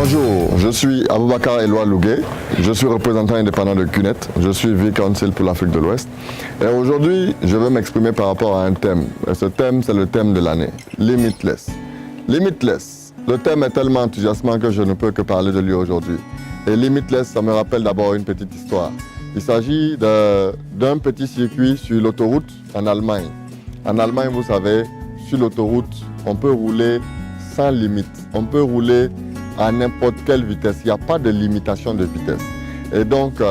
Bonjour, je suis Aboubakar Eloi Lougué, je suis représentant indépendant de CUNET, je suis V-Council pour l'Afrique de l'Ouest. Et aujourd'hui, je veux m'exprimer par rapport à un thème. Et ce thème, c'est le thème de l'année, Limitless. Limitless, le thème est tellement enthousiasmant que je ne peux que parler de lui aujourd'hui. Et Limitless, ça me rappelle d'abord une petite histoire. Il s'agit d'un petit circuit sur l'autoroute en Allemagne. En Allemagne, vous savez, sur l'autoroute, on peut rouler sans limite. On peut rouler à n'importe quelle vitesse. Il n'y a pas de limitation de vitesse. Et donc,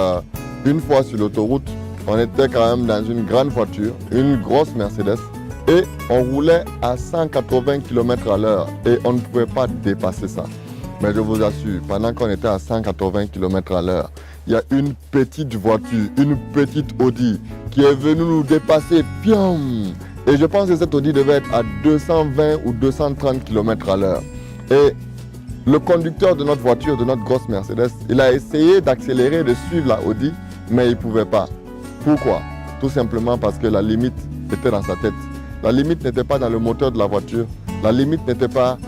une fois sur l'autoroute, on était quand même dans une grande voiture, une grosse Mercedes, et on roulait à 180 km/h et on ne pouvait pas dépasser ça. Mais je vous assure, pendant qu'on était à 180 km/h, il y a une petite voiture, une petite Audi qui est venue nous dépasser. Piam! Et je pense que cette Audi devait être à 220 ou 230 km/h. Et le conducteur de notre voiture, de notre grosse Mercedes, il a essayé d'accélérer, de suivre la Audi, mais il ne pouvait pas. Pourquoi? Tout simplement parce que la limite était dans sa tête. La limite n'était pas dans le moteur de la voiture. La limite n'était pas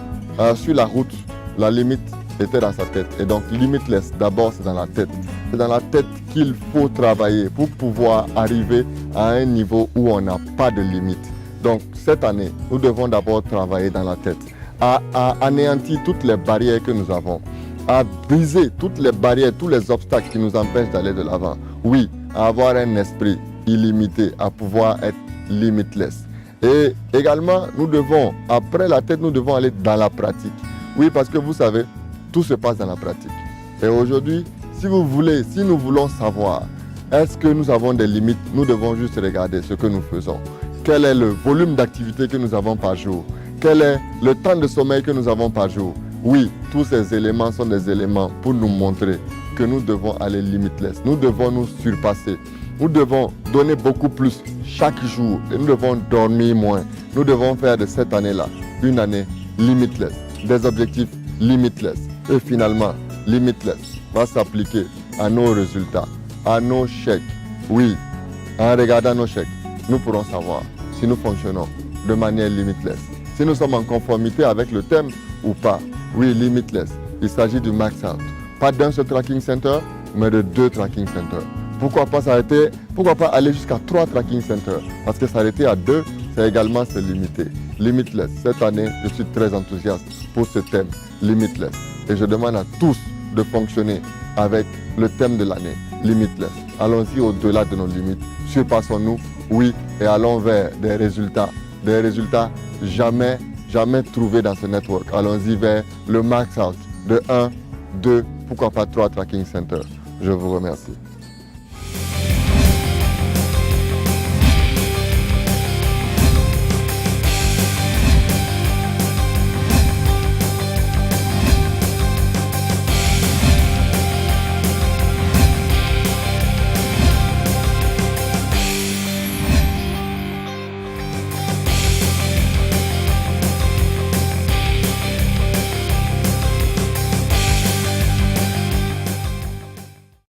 sur la route. La limite était dans sa tête. Et donc, limitless, d'abord, c'est dans la tête. C'est dans la tête qu'il faut travailler pour pouvoir arriver à un niveau où on n'a pas de limite. Donc, cette année, nous devons d'abord travailler dans la tête, à anéantir toutes les barrières que nous avons, à briser toutes les barrières, tous les obstacles qui nous empêchent d'aller de l'avant. Oui, à avoir un esprit illimité, à pouvoir être limitless. Et également, nous devons, après la tête, nous devons aller dans la pratique. Oui, parce que vous savez, tout se passe dans la pratique. Et aujourd'hui, si nous voulons savoir, est-ce que nous avons des limites, nous devons juste regarder ce que nous faisons. Quel est le volume d'activité que nous avons par jour? Quel est le temps de sommeil que nous avons par jour? Oui, tous ces éléments sont des éléments pour nous montrer que nous devons aller limitless. Nous devons nous surpasser. Nous devons donner beaucoup plus chaque jour et nous devons dormir moins. Nous devons faire de cette année-là une année limitless. Des objectifs limitless. Et finalement, limitless va s'appliquer à nos résultats, à nos chèques. Oui, en regardant nos chèques, nous pourrons savoir si nous fonctionnons de manière limitless. Si nous sommes en conformité avec le thème ou pas. Oui, limitless. Il s'agit du max out. Pas d'un seul tracking center, mais de 2 tracking centers. Pourquoi pas s'arrêter? Pourquoi pas aller jusqu'à 3 tracking centers? Parce que s'arrêter à 2, c'est également se limiter. Limitless. Cette année, je suis très enthousiaste pour ce thème, limitless. Et je demande à tous de fonctionner avec le thème de l'année, limitless. Allons-y au-delà de nos limites. Surpassons-nous, oui, et allons vers des résultats jamais trouvés dans ce network. Allons-y vers le max out de 1, 2, pourquoi pas 3 tracking centers. Je vous remercie.